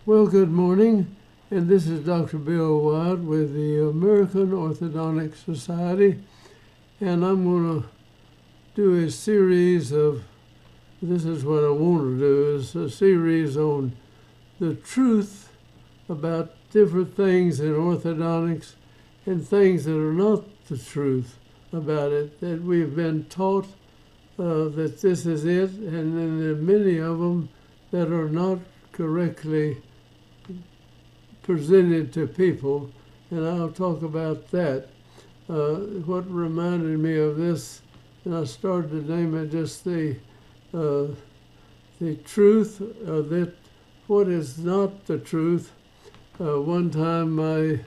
Well, good morning, and this is Dr. Bill Wyatt with the American Orthodontic Society, and I'm going to do a series of, this is what I want to do, is a series on the truth about different things in orthodontics and things that are not the truth about it, that we've been taught that this is it, and then there are many of them that are not correctly presented to people, and I'll talk about that. What reminded me of this, and I started to name it just the truth, that what is not the truth. One time I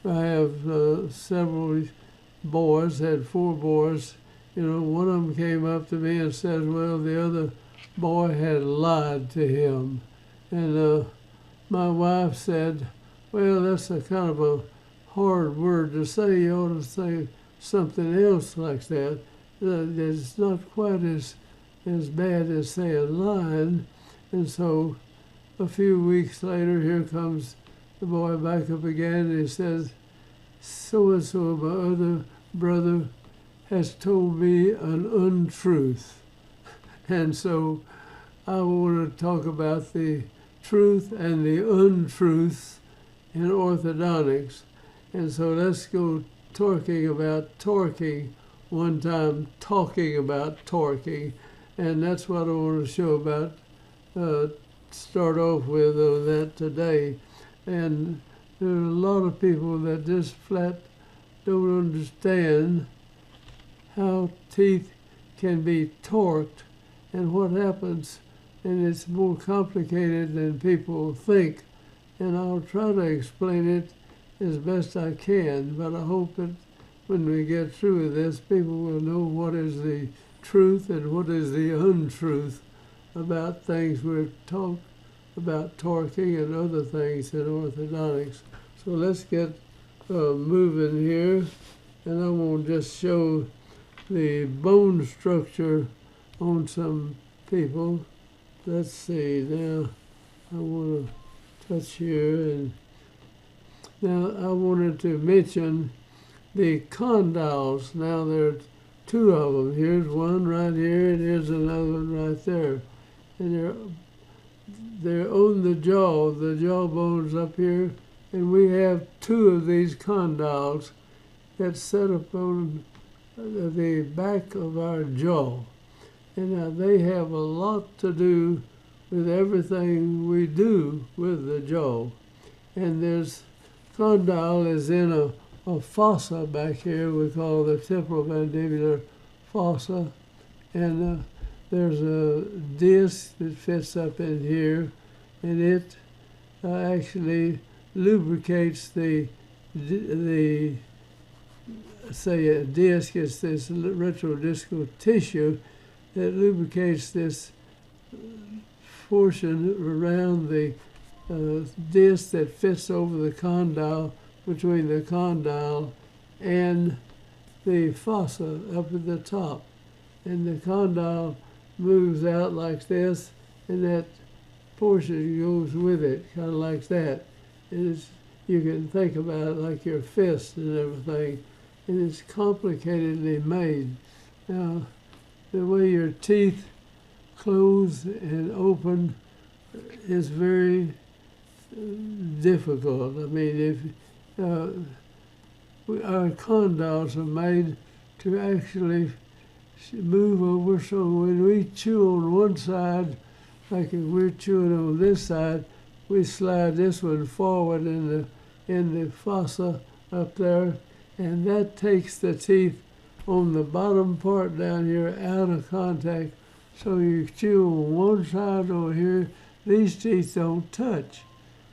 have several boys, had 4 boys. One of them came up to me and said, well, the other boy had lied to him. And my wife said, well, that's a kind of a hard word to say. You ought to say something else like that. It's not quite as bad as saying lying. And so a few weeks later, here comes the boy back up again, and he says, so-and-so, my other brother, has told me an untruth. And so I want to talk about the truth and the untruths in orthodontics. And so let's go talking about torquing one time, talking about torquing. And that's what I want to show about, start off with on that today. And there are a lot of people that just flat don't understand how teeth can be torqued and what happens, and it's more complicated than people think. And I'll try to explain it as best I can, but I hope that when we get through with this, people will know what is the truth and what is the untruth about things we're taught about torquing and other things in orthodontics. So let's get moving here, and I want to just show the bone structure on some people. Let's see, now I want to touch here, and now I wanted to mention the condyles. Now there are 2 of them. Here's one right here, and here's another one right there. And they're on the jawbones up here, and we have 2 of these condyles that set up on the back of our jaw. And now they have a lot to do with everything we do with the jaw. And there's condyle is in a fossa back here we call the temporomandibular fossa. And there's a disc that fits up in here, and it actually lubricates say a disc is this retrodiscal tissue that lubricates this portion around the disc that fits over the condyle, between the condyle and the fossa up at the top. And the condyle moves out like this, and that portion goes with it, kind of like that. And you can think about it like your fist and everything. And it's complicatedly made. Now, the way your teeth close and open is very difficult. I mean, our condyles are made to actually move over, so when we chew on one side, like if we're chewing on this side, we slide this one forward in the fossa up there, and that takes the teeth on the bottom part down here out of contact. So you chew on one side over here, these teeth don't touch.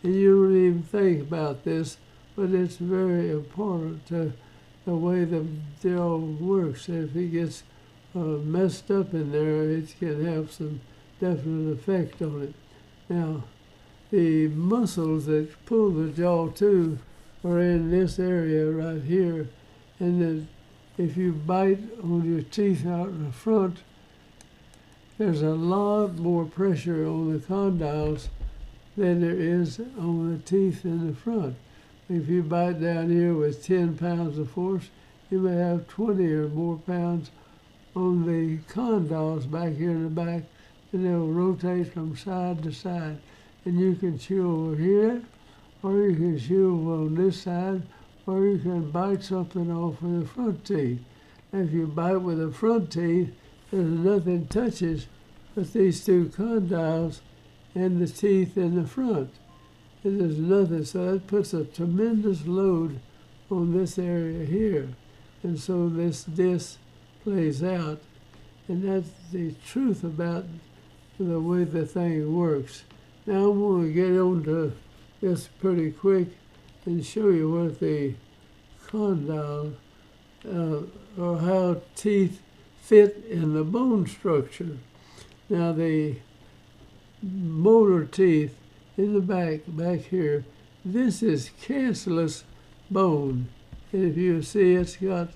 And you don't even think about this, but it's very important to the way the jaw works. If it gets messed up in there, it can have some definite effect on it. Now, the muscles that pull the jaw too are in this area right here, and then if you bite on your teeth out in the front, there's a lot more pressure on the condyles than there is on the teeth in the front. If you bite down here with 10 pounds of force, you may have 20 or more pounds on the condyles back here in the back, and they'll rotate from side to side. And you can chew over here, or you can chew on this side, or you can bite something off with the front teeth. And if you bite with the front teeth, there's nothing touches but these two condyles and the teeth in the front. And there's nothing, so that puts a tremendous load on this area here. And so this disc plays out. And that's the truth about the way the thing works. Now I'm going to get on to this pretty quick and show you what the condyle, or how teeth fit in the bone structure. Now the molar teeth in the back here, this is cancellous bone. And if you see, it's got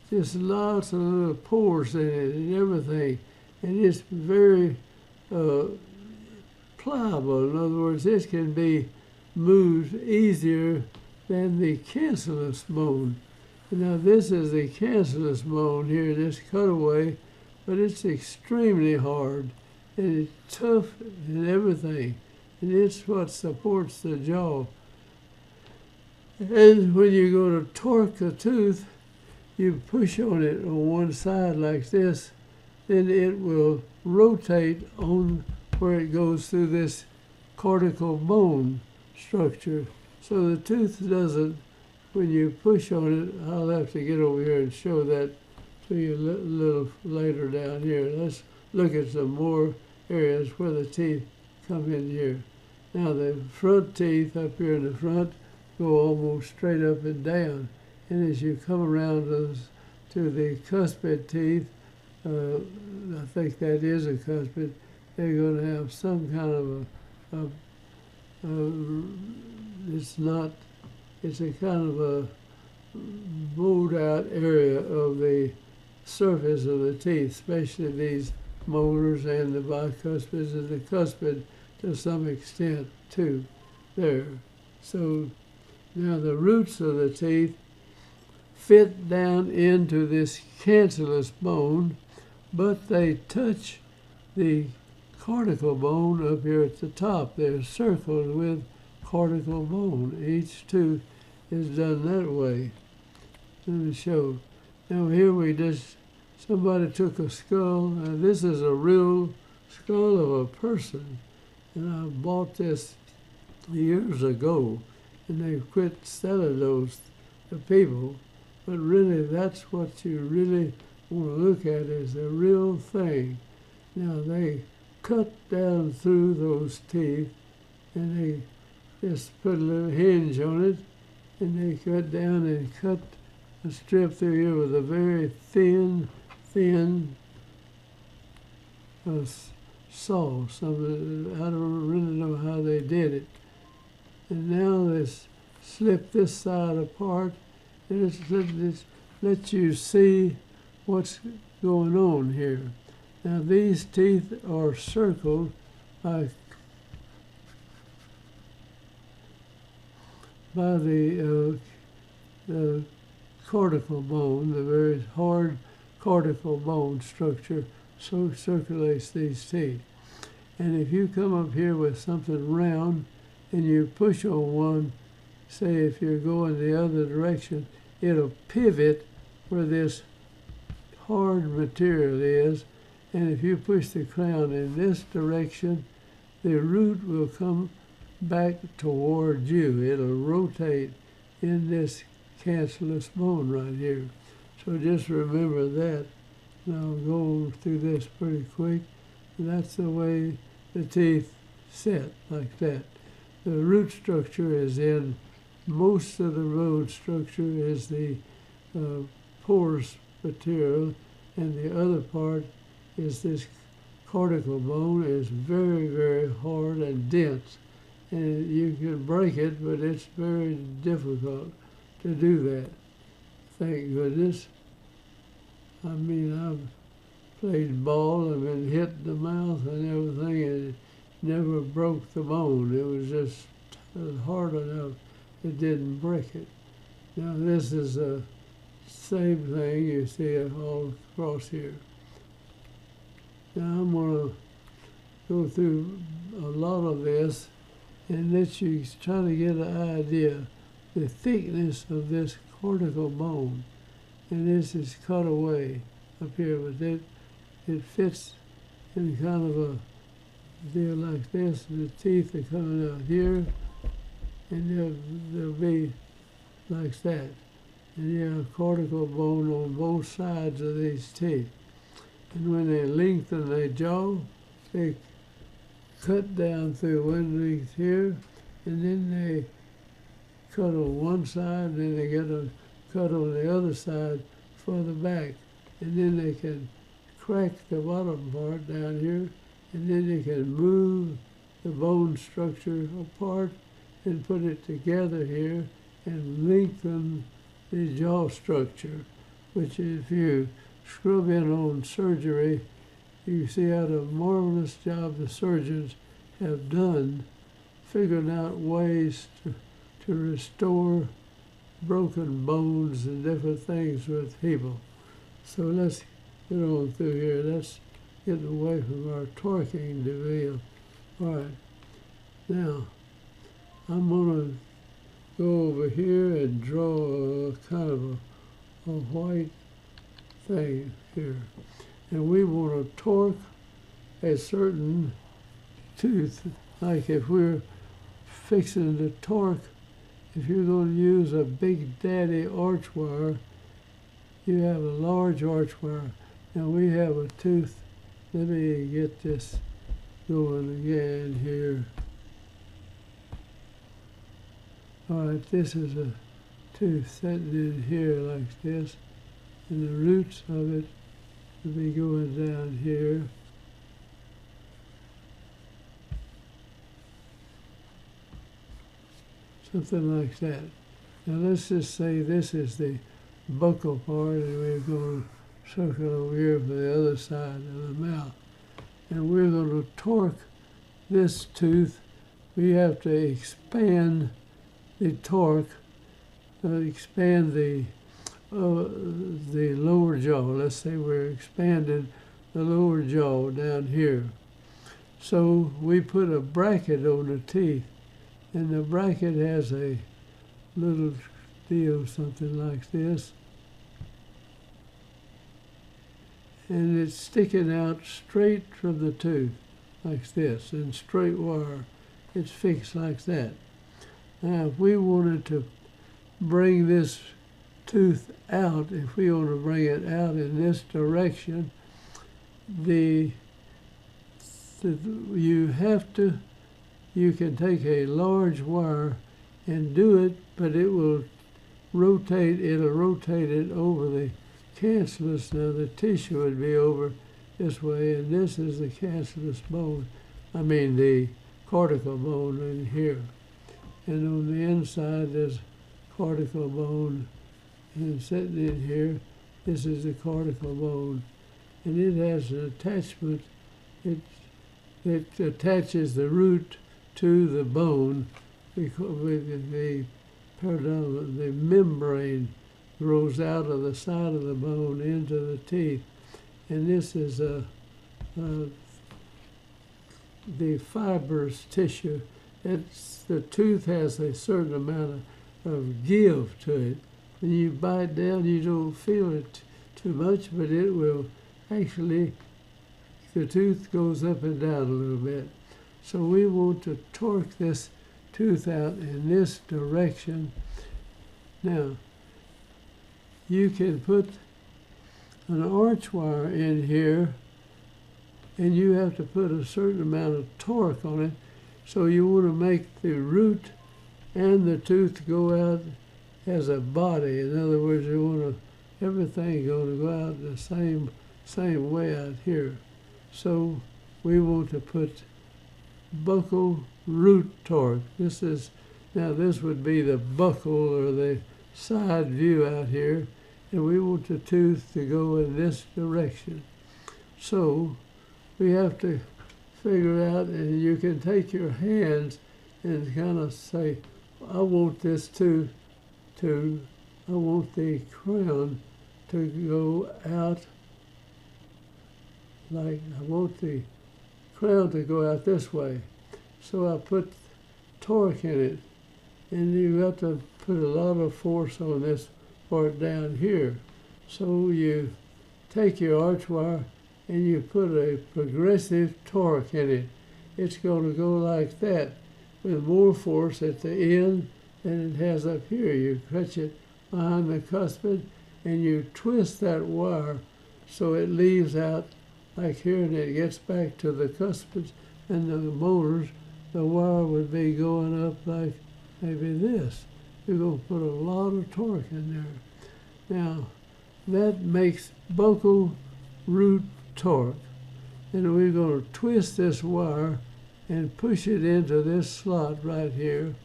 just lots of little pores in it and everything. And it's very pliable. In other words, this can be moved easier than the cancellous bone. Now this is the cancellous bone here, this cutaway, but it's extremely hard and it's tough and everything. And it's what supports the jaw. And when you go to torque a tooth, you push on it on one side like this, then it will rotate on where it goes through this cortical bone structure. So the tooth doesn't, when you push on it, I'll have to get over here and show that to you a little later down here. Let's look at some more areas where the teeth come in here. Now the front teeth up here in the front go almost straight up and down. And as you come around to the cuspid teeth, I think that is a cuspid, they're going to have some kind of it's a kind of a bowed out area of the surface of the teeth, especially these molars and the bicuspids and the cuspid to some extent too there. So now the roots of the teeth fit down into this cancellous bone, but they touch the cortical bone up here at the top. They're circled with cortical bone. Each tooth is done that way. Let me show. Now here somebody took a skull, and this is a real skull of a person. And I bought this years ago, and they quit selling those to people. But really, that's what you really want to look at, is the real thing. Now they cut down through those teeth, and they just put a little hinge on it, and they cut down and cut a strip through here with a very thin saw. I don't really know how they did it. And now they slip this side apart, and it lets you see what's going on here. Now these teeth are circled by the cortical bone, the very hard cortical bone structure, so circulates these teeth. And if you come up here with something round and you push on one, say if you're going the other direction, it'll pivot where this hard material is, and if you push the crown in this direction, the root will come back toward you. It'll rotate in this cancellous bone right here. So just remember that. Now I'll go through this pretty quick. And that's the way the teeth sit, like that. The root structure is in, most of the root structure is the porous material, and the other part is this cortical bone. Is very, very hard and dense. And you can break it, but it's very difficult to do that. Thank goodness. I mean, I've played ball and been hit in the mouth and everything, and never broke the bone. It was just hard enough it didn't break it. Now this is the same thing, you see it all across here. Now I'm going to go through a lot of this and let you try to get an idea the thickness of this cortical bone. And this is cut away up here, but it fits in kind of a deal like this. The teeth are coming out here, and they'll be like that. And you have cortical bone on both sides of these teeth. And when they lengthen their jaw, they cut down through one length here, and then they cut on one side, and then they get a cut on the other side further back. And then they can crack the bottom part down here, and then they can move the bone structure apart and put it together here and lengthen the jaw structure, which if you scrub in on surgery, you see how a marvelous job the surgeons have done figuring out ways to restore broken bones and different things with people. So let's get on through here. Let's get away from our torquing deal. All right. Now, I'm going to go over here and draw a kind of a white thing here. And we want to torque a certain tooth. Like if we're fixing to torque, if you're going to use a big daddy arch wire, you have a large arch wire. Now we have a tooth. Let me get this going again here. All right, this is a tooth sitting in here like this, and the roots of it will be going down here. Something like that. Now let's just say this is the buccal part, and we're going to circle over here for the other side of the mouth. And we're going to torque this tooth. We have to expand the torque, expand the lower jaw. Let's say we're expanding the lower jaw down here. So we put a bracket on the teeth, and the bracket has a little deal, something like this. And it's sticking out straight from the tooth, like this, in straight wire. It's fixed like that. Now, if we wanted to bring this tooth out, if we want to bring it out in this direction, you can take a large wire and do it, but it'll rotate it over the cancellous. Now the tissue would be over this way, and this is the cancellous bone, the cortical bone in here. And on the inside there's cortical bone, and sitting in here, this is the cortical bone. And it has an attachment, it attaches the root to the bone, because the membrane grows out of the side of the bone into the teeth. And this is the fibrous tissue. The tooth has a certain amount of give to it. When you bite down, you don't feel it too much, but it will actually, the tooth goes up and down a little bit. So we want to torque this tooth out in this direction. Now, you can put an arch wire in here, and you have to put a certain amount of torque on it. So you want to make the root and the tooth go out as a body. In other words, you want everything going to go out the same way out here. So we want to put buccal root torque. This would be the buccal or the side view out here, and we want the tooth to go in this direction. So we have to figure out, and you can take your hands and kind of say, I want this I want the crown to go out like, I want the crown to go out this way. So I put torque in it, and you have to put a lot of force on this part down here. So you take your arch wire and you put a progressive torque in it. It's going to go like that with more force at the end than it has up here. You catch it behind the cuspid and you twist that wire so it leaves out like here, and it gets back to the cuspids and the molars. The wire would be going up like maybe this. You're going to put a lot of torque in there. Now, that makes buccal root torque. And we're going to twist this wire and push it into this slot right here,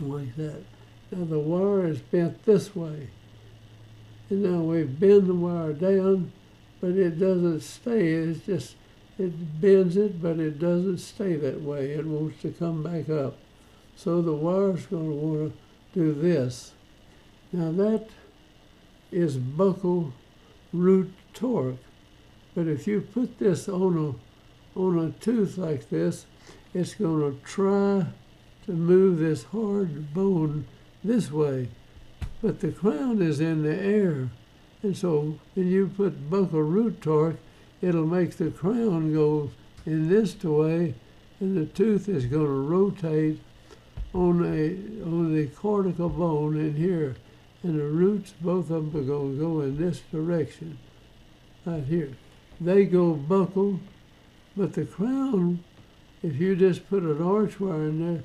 like that. Now the wire is bent this way. And now we bend the wire down, but it doesn't stay. It's just, it bends it, but it doesn't stay that way. It wants to come back up. So the wire's going to want to do this. Now that is buccal root torque. But if you put this on a tooth like this, it's going to try to move this hard bone this way. But the crown is in the air. And so when you put buccal root torque, it'll make the crown go in this way, and the tooth is going to rotate on the cortical bone in here. And the roots, both of them are going to go in this direction, right here. They go buccal, but the crown, if you just put an arch wire in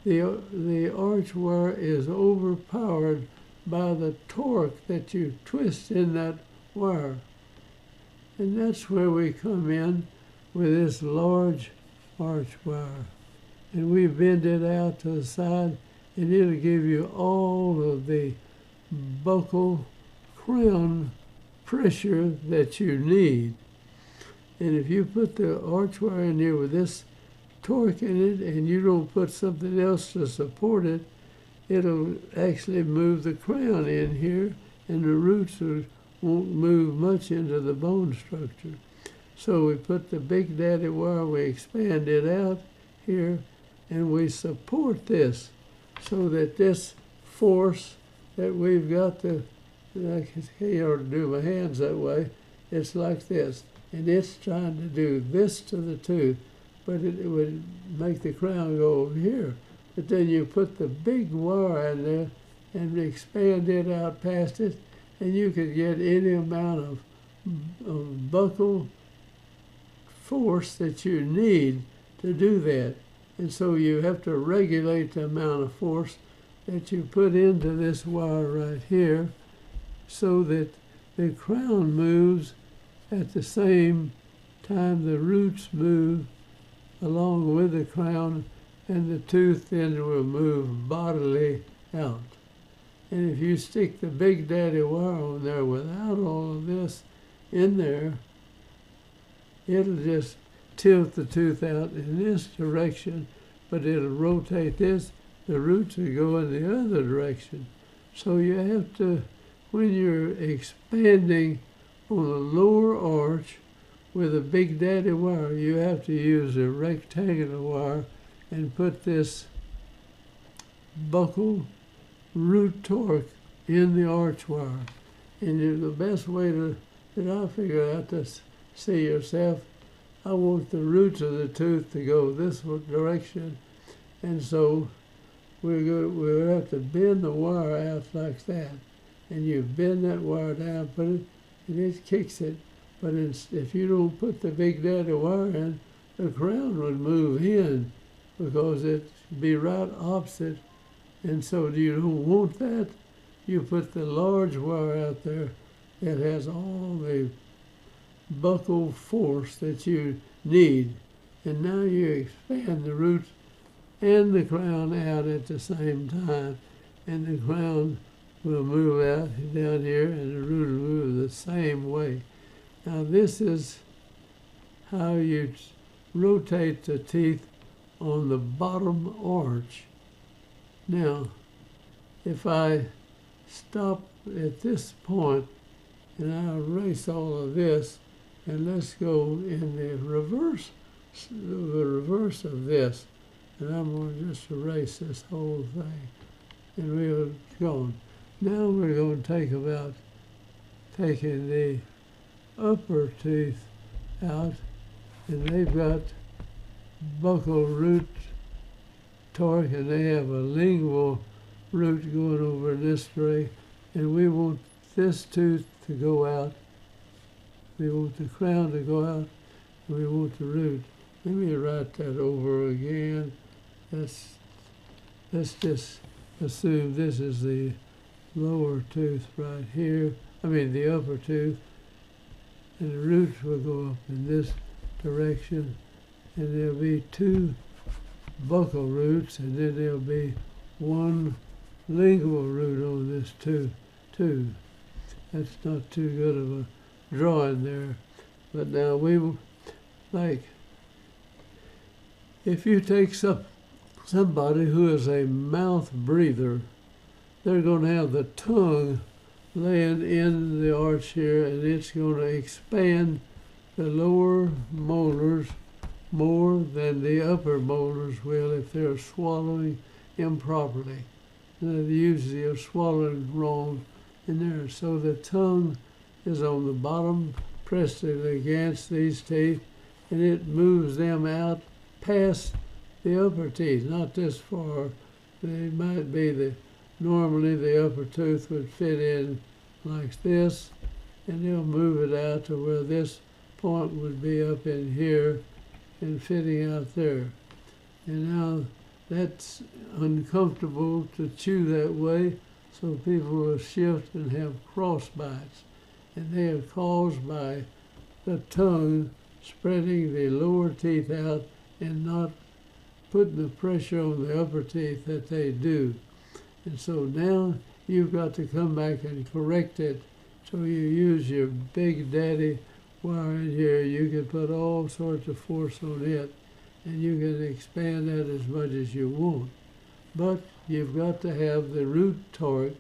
there, the arch wire is overpowered by the torque that you twist in that wire. And that's where we come in with this large arch wire. And we bend it out to the side, and it'll give you all of the buccal crown pressure that you need. And if you put the arch wire in here with this torque in it, and you don't put something else to support it, it'll actually move the crown in here, and the roots won't move much into the bone structure. So we put the big daddy wire, we expand it out here, and we support this so that this force that we've got I can't hardly do my hands that way, it's like this. And it's trying to do this to the tooth, but it would make the crown go over here. But then you put the big wire in there and expand it out past it, and you could get any amount of buccal force that you need to do that. And so you have to regulate the amount of force that you put into this wire right here so that the crown moves at the same time the roots move along with the crown, and the tooth then will move bodily out. And if you stick the big daddy wire on there without all of this in there, it'll just tilt the tooth out in this direction, but it'll rotate this. The roots will go in the other direction. So you have to, when you're expanding on the lower arch with a big daddy wire, you have to use a rectangular wire and put this buccal root torque in the arch wire. And the best way that I figure out to see yourself, I want the roots of the tooth to go this direction, and so we'll have to bend the wire out like that. And you bend that wire down, put it, and it kicks it. But if you don't put the big daddy wire in, the crown would move in because it'd be right opposite. And so you don't want that. You put the large wire out there that has all the buccal force that you need. And now you expand the roots and the crown out at the same time. And the crown will move out down here, and the root will move the same way. Now this is how you rotate the teeth on the bottom arch. Now, if I stop at this point and I erase all of this, and let's go in the reverse of this, and I'm going to just erase this whole thing, and we're gone. Now we're going to taking the upper teeth out, and they've got buccal root torque, and they have a lingual root going over this way, and we want this tooth to go out. We want the crown to go out, and we want the root. Let me write that over again. Let's just assume this is the lower tooth right here. I mean the upper tooth, and the roots will go up in this direction, and there'll be two buccal roots, and then there'll be one lingual root on this tooth too. That's not too good of a drawing there, but now we will, like, if you take somebody who is a mouth breather, they're going to have the tongue laying in the arch here, and it's going to expand the lower molars more than the upper molars will if they're swallowing improperly. And they usually are swallowing wrong in there. So the tongue is on the bottom, pressed against these teeth, and it moves them out past the upper teeth, not this far. They might be normally the upper tooth would fit in like this, and they'll move it out to where this point would be up in here and fitting out there. And now that's uncomfortable to chew that way, so people will shift and have cross bites. And they are caused by the tongue spreading the lower teeth out and not putting the pressure on the upper teeth that they do. And so now you've got to come back and correct it. So you use your Big Daddy wire in here. You can put all sorts of force on it, and you can expand that as much as you want. But you've got to have the root torque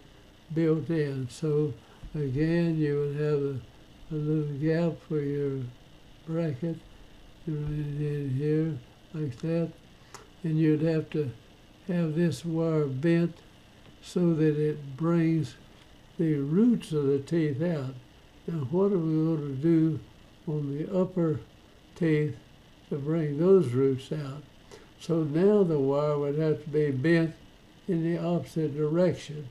built in. So again, you would have a little gap for your bracket in here like that, and you'd have to have this wire bent so that it brings the roots of the teeth out. Now, what are we going to do on the upper teeth to bring those roots out? So now the wire would have to be bent in the opposite direction.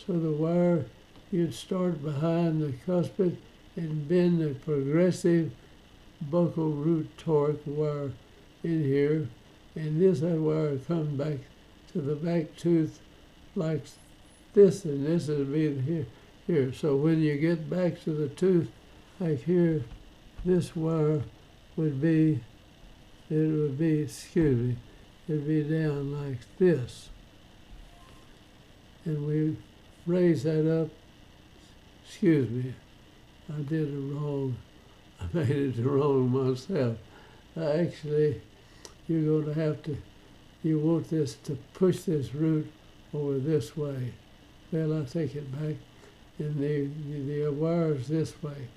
So the wire, you'd start behind the cuspid and bend the progressive buccal root torque wire in here, and that wire comes back to the back tooth like this, and this would be here. So when you get back to the tooth, like here, this wire would be, it'd be down like this. And we raise that up. Excuse me, I did it wrong. I made it wrong myself. Actually, you're going to have to, you want this to push this root over this way. Well, I take it back, and the wire's this way.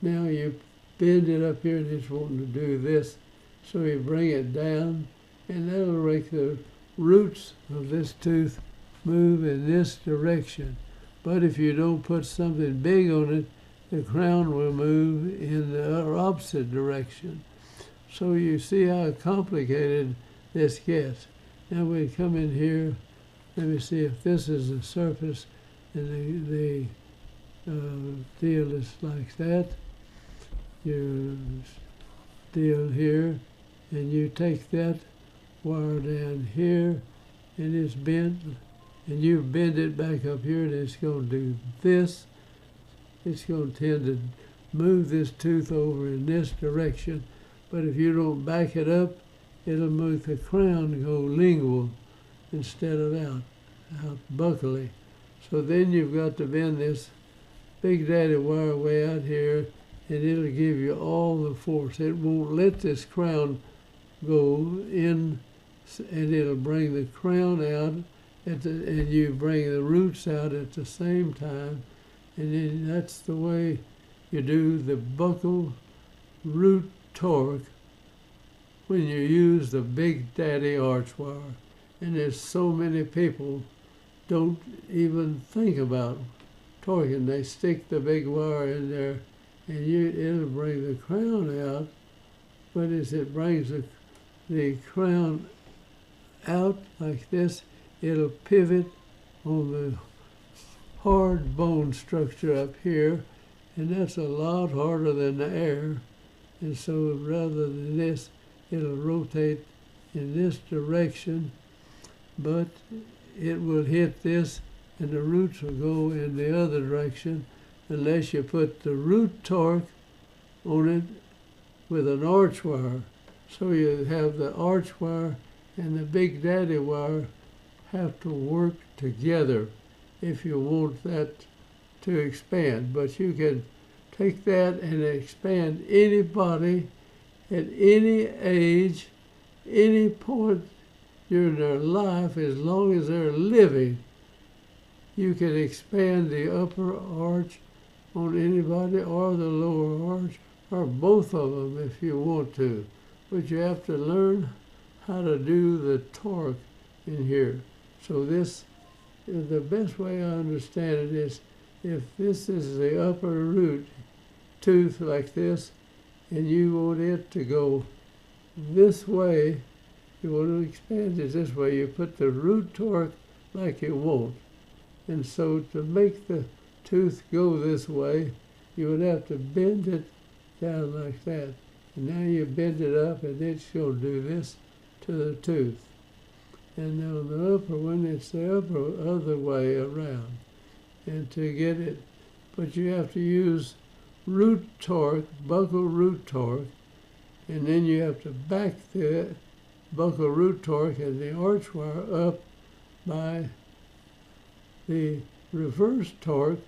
Now you bend it up here, and it's wanting to do this. So you bring it down, and that'll make the roots of this tooth move in this direction. But if you don't put something big on it, the crown will move in the opposite direction. So you see how complicated this gets. Now we come in here. Let me see if this is the surface, and the deal is like that. You deal here, and you take that wire down here, and it's bent, and you bend it back up here, and it's going to do this. It's going to tend to move this tooth over in this direction, but if you don't back it up, it'll make the crown go lingual instead of out buccally. So then you've got to bend this Big Daddy wire way out here, and it'll give you all the force. It won't let this crown go in, and it'll bring the crown out, and you bring the roots out at the same time, and then that's the way you do the buccal root torque when you use the Big Daddy arch wire. And there's so many people don't even think about torquing. They stick the big wire in there, and it'll bring the crown out, but as it brings the crown out like this, it'll pivot on the hard bone structure up here, and that's a lot harder than the air. And so rather than this, it'll rotate in this direction, but it will hit this, and the roots will go in the other direction unless you put the root torque on it with an arch wire. So you have the arch wire and the Big Daddy wire have to work together if you want that to expand. But you can take that and expand anybody at any age, any point during their life, as long as they're living. You can expand the upper arch on anybody, or the lower arch, or both of them if you want to. But you have to learn how to do the torque in here. So this, the best way I understand it is, if this is the upper root tooth like this, and you want it to go this way, you want to expand it this way, you put the root torque like you want. And so to make the tooth go this way, you would have to bend it down like that. And now you bend it up, and it's going to do this to the tooth. And on the upper one, it's the other way around. And to get it, but you have to use root torque, buccal root torque, and then you have to back the buccal root torque and the arch wire up by the reverse torque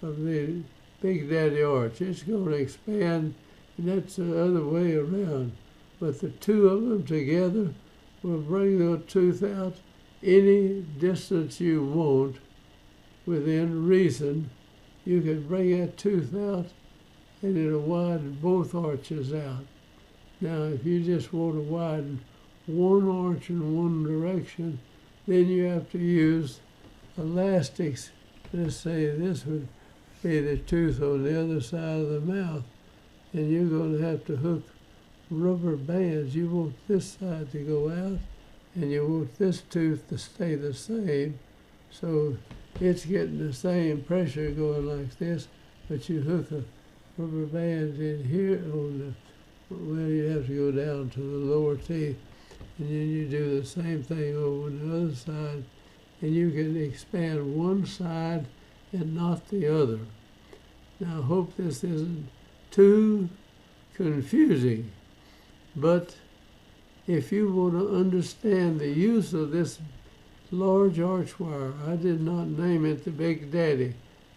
of the Big Daddy arch. It's going to expand, and that's the other way around. But the two of them together will bring the tooth out any distance you want within reason. You can bring that tooth out, and it'll widen both arches out. Now, if you just want to widen one arch in one direction, then you have to use elastics. Let's say this would be the tooth on the other side of the mouth, and you're going to have to hook rubber bands. You want this side to go out, and you want this tooth to stay the same, so it's getting the same pressure going like this, but you hook a rubber band in here on the, well, you have to go down to the lower teeth, and then you do the same thing over the other side, and you can expand one side and not the other. Now, I hope this isn't too confusing, but if you want to understand the use of this large arch wire, I did not name it the Big Daddy,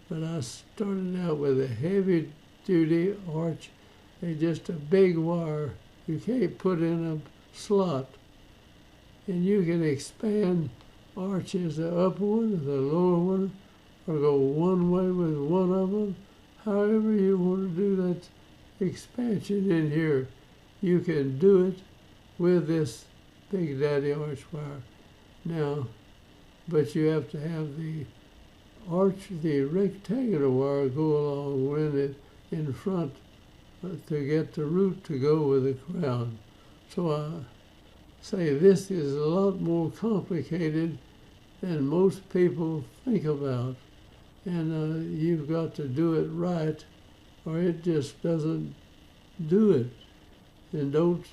but I started out with a heavy duty arch, and just a big wire you can't put in a slot. And you can expand arches, the upper one or the lower one, or go one way with one of them. However you want to do that expansion in here, you can do it with this Big Daddy arch wire. Now, but you have to have the rectangular wire go along with it in front to get the root to go with the crown. So I say this is a lot more complicated than most people think about. And you've got to do it right, or it just doesn't do it. And don't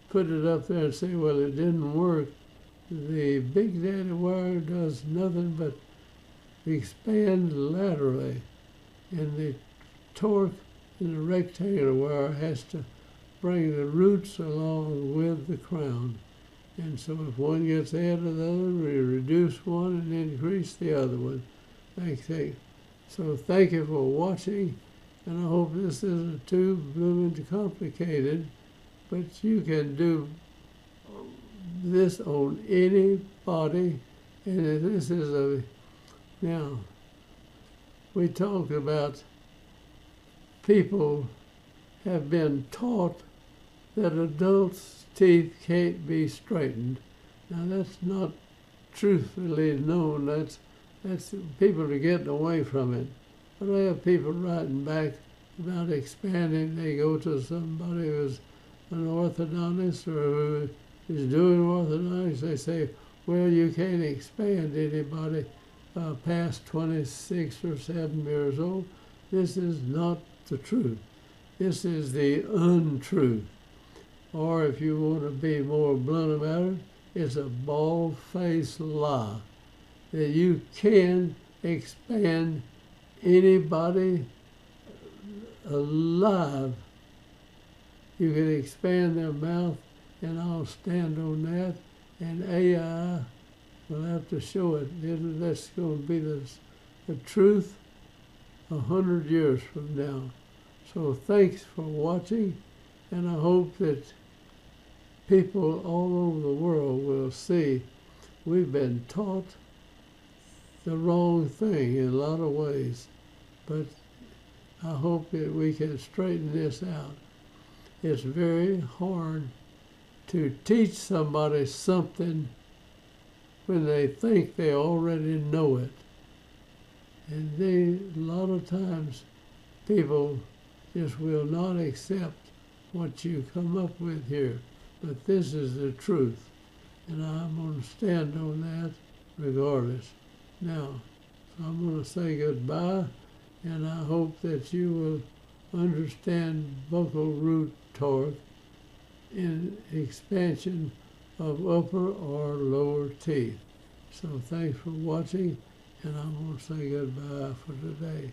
put it up there and say, well, it didn't work. The Big Daddy wire does nothing but expand laterally, and the torque in the rectangular wire has to bring the roots along with the crown. And so if one gets ahead of the other, we reduce one and increase the other one. So thank you for watching, and I hope this isn't too blooming complicated, but you can do this on anybody, and this is now, we talked about people have been taught that adults' teeth can't be straightened. Now that's not truthfully known. That's people are getting away from it. But I have people writing back about expanding. They go to somebody who's an orthodontist or who is doing orthodontics. They say, well, you can't expand anybody past 26 or 7 years old. This is not the truth. This is the untruth. Or if you want to be more blunt about it, it's a bald-faced lie that you can expand anybody alive. You can expand their mouth, and I'll stand on that, and AI will have to show it. That's going to be the truth 100 years from now. So thanks for watching, and I hope that people all over the world will see we've been taught the wrong thing in a lot of ways, but I hope that we can straighten this out. It's very hard to teach somebody something when they think they already know it. And a lot of times people just will not accept what you come up with here. But this is the truth, and I'm going to stand on that regardless. Now, so I'm going to say goodbye, and I hope that you will understand buccal root torque in expansion of upper or lower teeth. So thanks for watching, and I'm going to say goodbye for today.